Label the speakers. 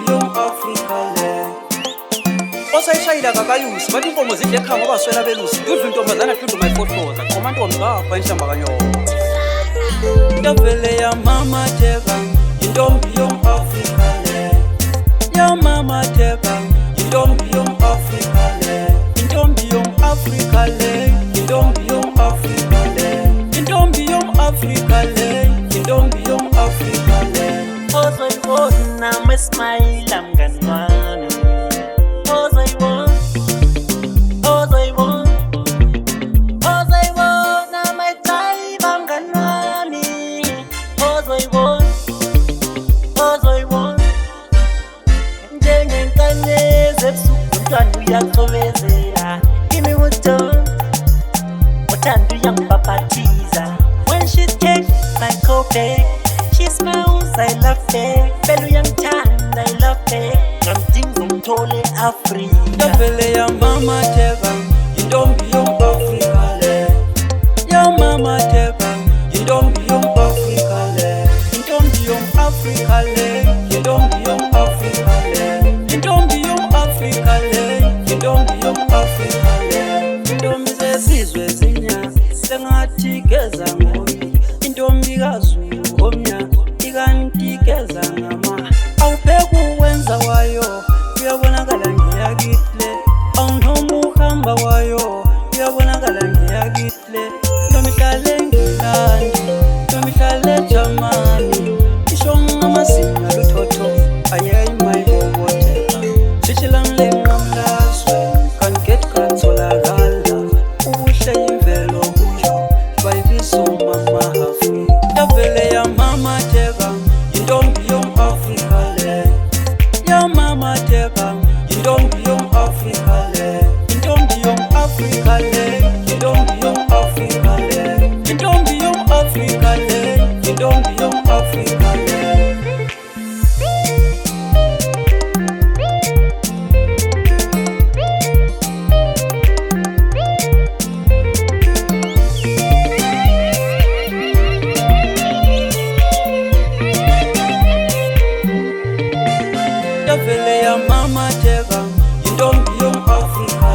Speaker 1: yom-Afrika le osayishayila kakayusi bathi inkomo zidla ekhaya baswela belusi dudla intombazana duduma ifohloza qoma ntombi ngapha inhlamba kanyoko yavele yamamatheka intombi yom-Afrika le yamamatheka intombi yom-Afrika le intombi yom-Afrika le intombi yom-Afrika le intombi yom-Afrika le intombi yom-Afrika le
Speaker 2: ozoyibona mesmayila mngani wami ozoyibona mayithayiba mngani wami ozoyibona njengenkanyezi ebusuku umntwana uyacobezela kimi uthanda uyangibhabhathiza when she takes my coffee she smiles, I love her. Belu uyangithanda, I love her. Ngamdinga umthole eAfrika.
Speaker 1: Yavele yamamatheka intombi yom-Afrika le yamamatheka intombi yom-Afrika le intombi yom-Afrika le intombi yom-Afrika le intombi yom-Afrika le intombi yom-Afrika le intombi zesizwe zinya sengathi geza ngomi intombi kaZulu omnya ikanti geza ngama awupheka uwenza wayo uyabonakala ngiyakihle awunoma uhamba wayo uyabonakala ngiyakihle ntomihlale ngilandi ntomihlale Jamani isho ngamazinga luthotho ayeyimayibobotheka shishilangle ngamlaswe kanget katholakala ubuhle imvelo kuyo bayibizuma mahafi yavele yamamatheka intombi yom-Afrika le yamamatheka intombi yom-Afrika le intombi yom-Afrika le intombi yom-Afrika le intombi yom-Afrika le intombi yom-Afrika le yavele yamamatheka intombi yom-Afrika